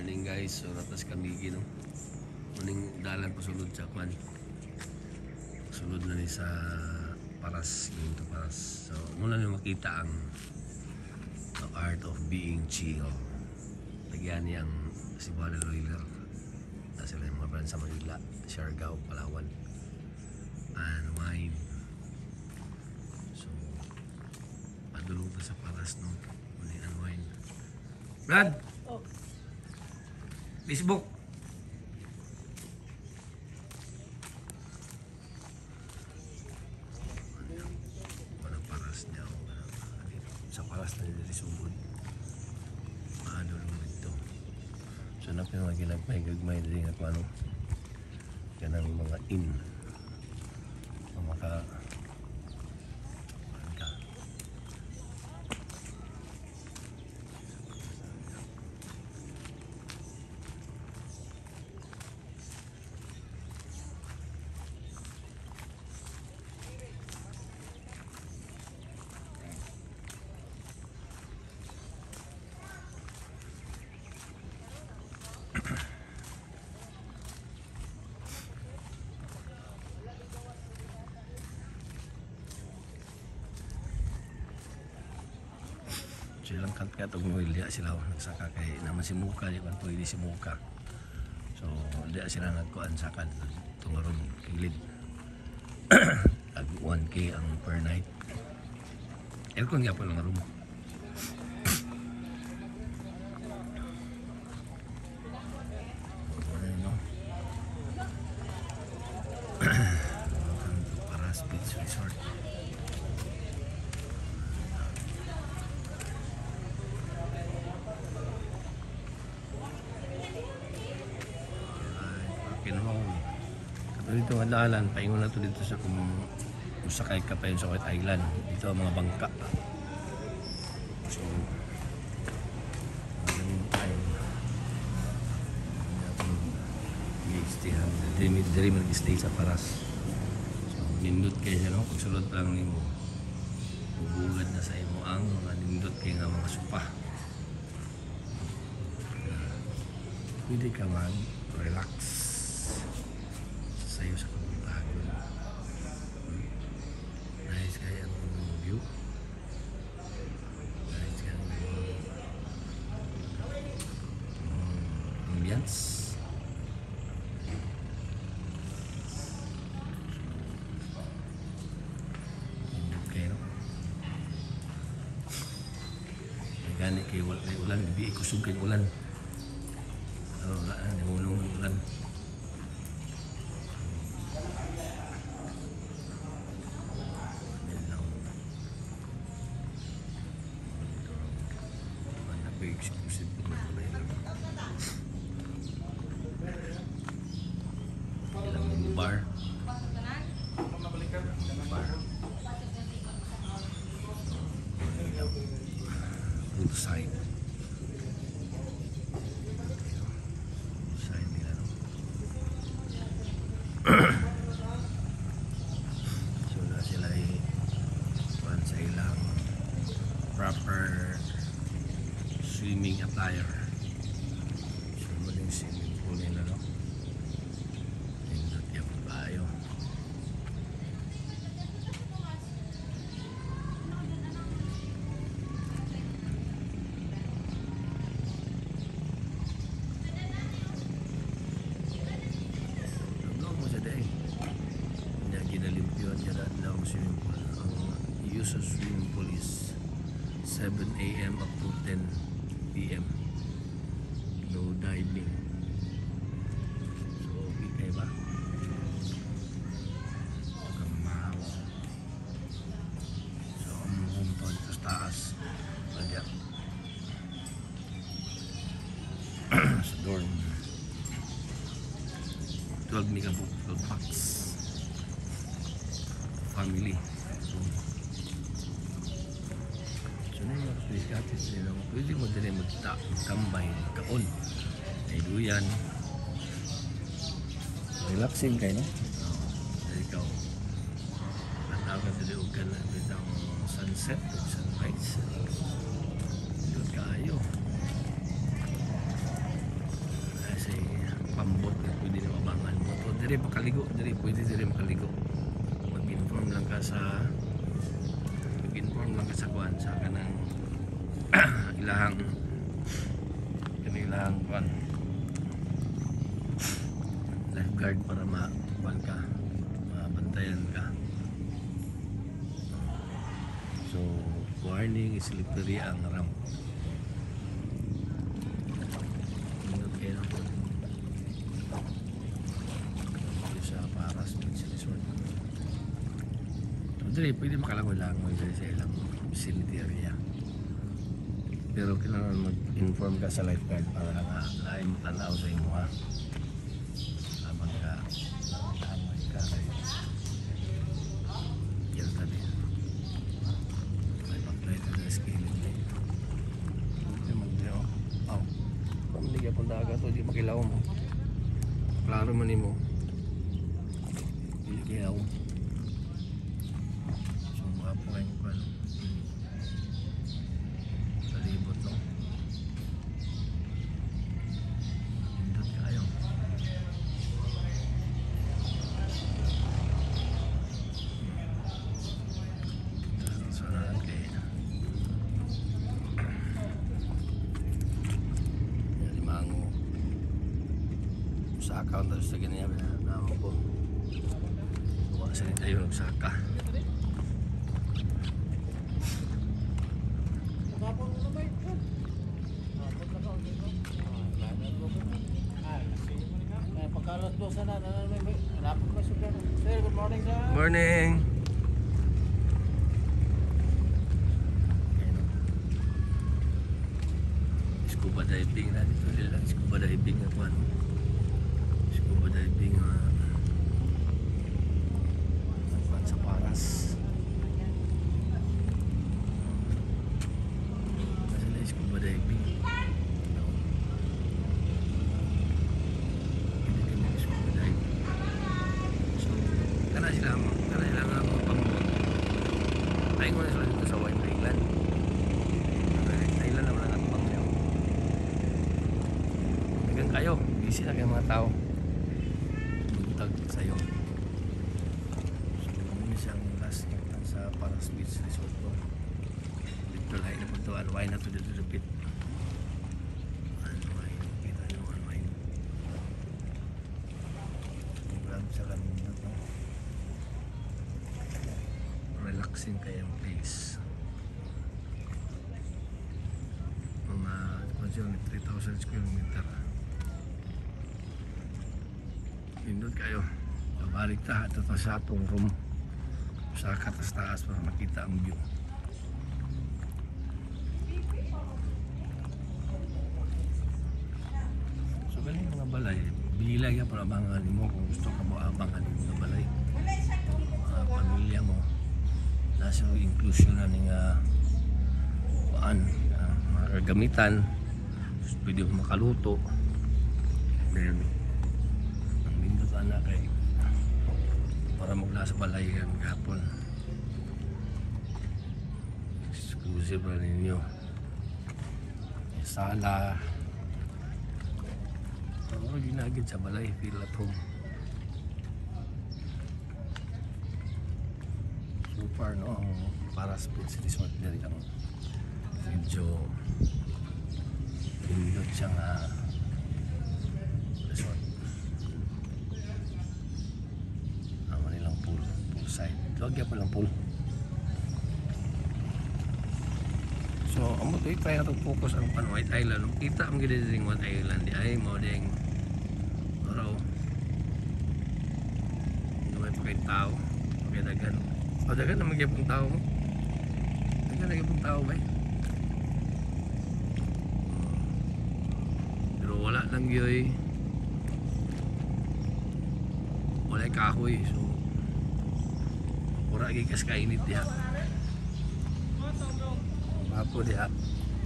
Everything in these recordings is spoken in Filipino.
morning guys, so natas kami gino. Muning dalan ko sulod sa kwan. Sulod na ni sa Paras, ginto Paras. So muna niyo makita ang the art of being chill. Lagyan niyang Cebuano Roller. Na sila yung mga brand sa Manila, Siargao, Palawan, and wine. So padulong ka sa Paras no. Muning and wine. Brad! Oh. Facebook. Parang Paras niya. Sa Paras na nila sumod. Maano lang ito. So na pinagmay-gagmay din at ano. Yan ang mga in. Maka silang kaya itong liya sila nagsaka kay naman si Muka di ba pwede si Muka so liya sila nagkuhan sakan tungaron kilid ag 1K ang per night aircon nga po lang room Paras Beach Resort. Dito ang daalan, paingon na to dito sa kung sakay ka pa yun sa White Island. Dito ang mga bangka. So, diri mag-stay sa Paras. So, nindot kayo siya, no? Pagsulod pa lang mo, bubulad na sa imo ang mga nindot kayo nga mga supa. Pwede ka mag-relax sayo sa kapuntahan. Nice kaya ang view. Nice kaya ang ambience. Okay, no? Gani kay ulan, bibi kusog kay ulan. Wala na, nahulong ulan. Exclusive ilang bar side nila no? So na sila sa ilang proper swimming attire. So, maling swimming pool nila, no? Nindot yung bayo. Nablog mo sa day. Hindi ginalimpyon niya dahil na ang swimming pool. Ang use of swimming pool is 7 AM up to 10 PM. Low diving. So, okay kayo ba? Kamahaw. So, ang hometown ito sa taas. Lagyan. Sa dorm. 12 megabook, 12 bucks. Family. So na yung diskarte sila pwede mo din magtambay, magkaon ay duyan relaxing kayo no? Ikaw nanagan dili og kana bitang sunset o sunrise doon kayo Diri makaligo, diri pwede diri makaligo. Mag-inform lang ka sa kuan sa kanang ilahang kuan lifeguard para makuan ka, mabantayan ka. So warning, slippery ang ramp. Okay lang po sa Paras Beach Resort. So dili pwede makalangoy-langoy diri sa ilang vicinity area. Pero kailangan mag-inform ka sa lifeguard para nga lain mo tanaw sa imo ha. Habang ka langoy ka kay yan tadi. May pag-flight na skillet na ito. Hindi mag-diyo. Oh. Kung hindi ka punta ka to, di makilaw mo. Klaro man mo. Hindi kilaw. So mga po kayo ko ano. Palibot no. Pindot kayo. Sanahan kayo. Limango. Sa account tapos na ganyan naman po. Huwag sa rin tayo nagsaka. Sir, good morning sir. Morning! Scuba diving na dito nila. Scuba diving na po ano. Scuba diving sa Paras. Kasi na scuba diving. Hindi kami scuba diving. So, kana sila nga mga pambuon. Tayo ko na sila dito sa White Island. Island naman ang atbang niya. Hanggang kayo, busy na kayo mga tao. Buntag sa'yo. So, kami siyang last night sa Paras Beach Resort ko. Dito lahat na punto, unwind na to dito sa pit. Unwind, kita nyo, unwind. Grabe sa kanina to. Relaxing kayang place. Mga 3,000 square meter. Pindot kayo. Babalik ta at sa atong room sa katas-taas para makita ang view. So galing mga balay, bilag yan para abangan mo kung gusto ka mo abangan yung mga balay. Mga pamilya mo. Nasa inclusion na nga mga kagamitan. Pwede mo makaluto. Then ang lindot anak ay para magla sa balay yan kahapon. Exclusive na ninyo. May sala. Pero ginagid sa balay, feel at home. So far no, ang Paras Beach Resort diri ang medyo lindot siyang resort. Ang nilang pool side. Logya pa lang pool. So, amo to try na itong focus ang White Island. Kita ang gina ding White Island di ay mo ding araw. Gamay pa kayong tao. Kaya dagan. O dagan na magyapong tao mo. Dagan na magyapong tao ba? Pero wala lang yoy. Wala kahoy. So, pura gigas kainit diha. Ako diha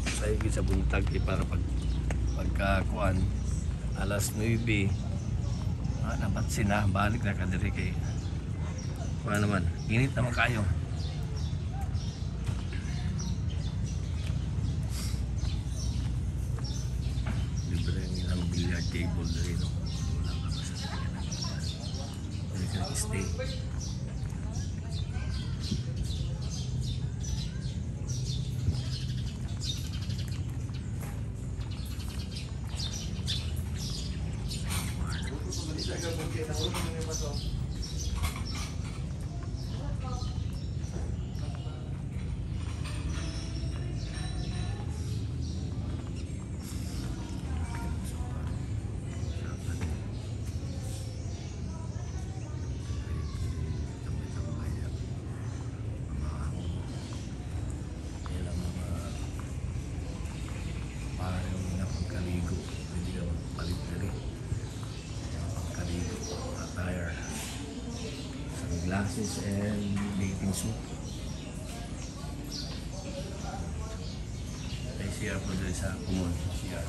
sayo sa buntag para pagkakuan alas 9 dapat sina balik na kadiri kay kuan naman init naman kayo. Libre ang ilang billiard table dito. Wala ka sa ka nag-stay. Glasses and bathing suit. May CR po doon sa common CR.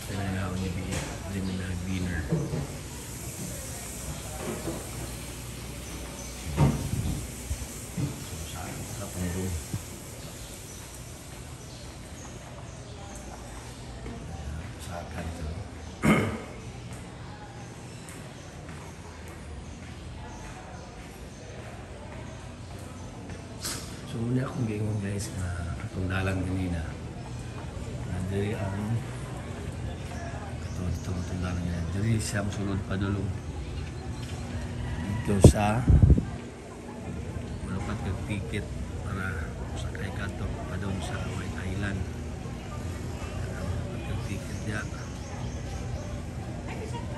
Kailangan ako din na dinner. Sarap ng room. Sa kanto. So muna akong gingon guys na atong dalang ganina. Nandiri ang ito lang yan. Jadi siya masunod pa dulo. Dito sa malapat kag ticket para sakay ka to pa doon sa White Island. Malapat kag ticket niya.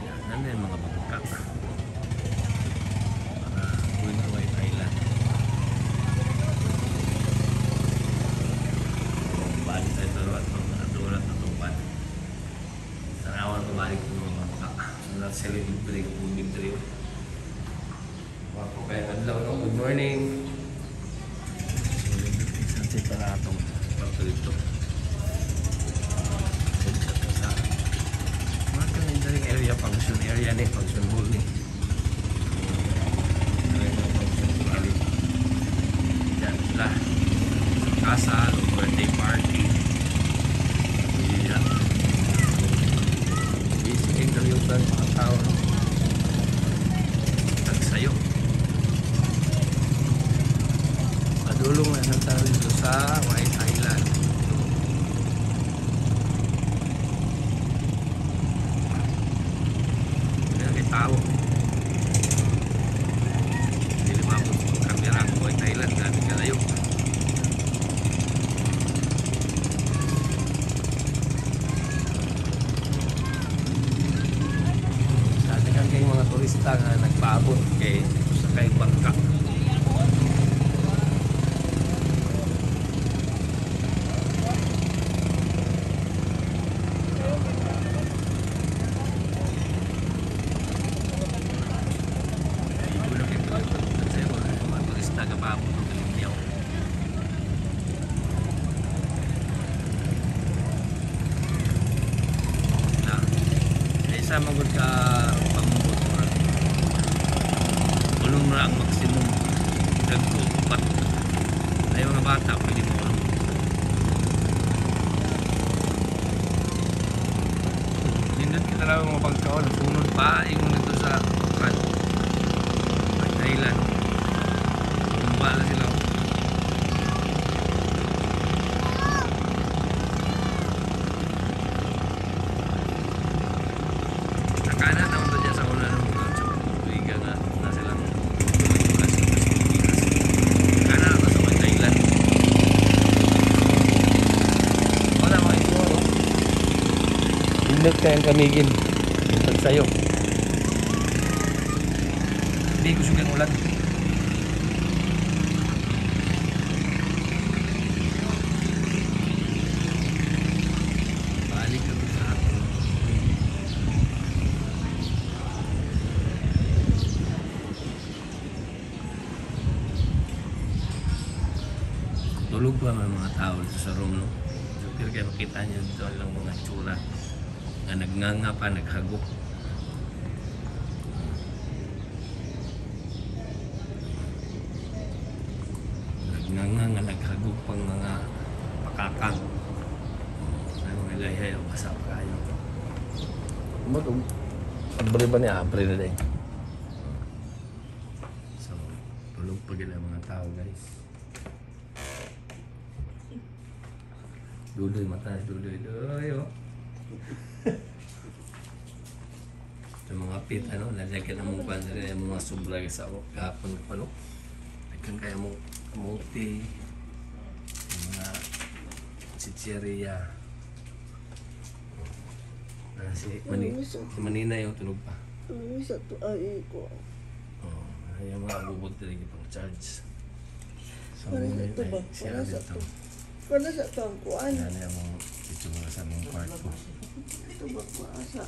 Yan, nanda yung mga bagukak. Para going to White Island. Balik tayo doon at doon na tumpan. Tanawan kembali ke rumah kakak. Sebenarnya saya lebih beli ke bumi trio. Wah, pokoknya adlaw no. Good morning. Sunset pala atong parto dito. Sunset ka sa mga kalendaring area, function area ni, function hall ni. Function hall. Diyan sila. Kasal, birthday party. Kaliutan mga tao nagsayo padulong na ng tao dito sa White Island. May tao hindi limabot ang kamera ng White Island dami kalayo. Mga turista nga nagpaabot kay sakay bangka. Mga turista nga paabot ng Kalindiyaw. Isa magod ka ulong na ang maximum dagko upat ay mga bata pwede mo ulong nindot kita lang mga pagkaon sunod pa ingon nito sa Thailand kumbala sila nakana naman to dyan sa una ng mga tuwiga nga na silang Indot kayang kamigin yung pagsayo. Hindi ko sugang ulan. Balik kami sa atin. Tulog pa mga tao dito sa room, no? Pero kaya makita niyo dito ang mga tsura nga nagnganga pa, naghagok. Nagnanga nga naghagok pang mga pakakang. Ay mga gaya yung kasap kayo. Matong. Abre ba niya? Abre na din. So, tulog pa gila mga tao guys. Duloy mata, duloy. Oh. Ito mga pit, lalagyan ng mga pansin yung mga sobra sa kahapon pa, no? Lagyan kaya mo kamuti, yung mga chicheria. Si Manina yung tulog pa. Sa to ay ko. Yung mga bubot talaga pang charge. So, Para sa ito ba? siya dito. Para sa to ang kuan. Yan yung mga ito mga sa mga part ko. Ito ba kuasa?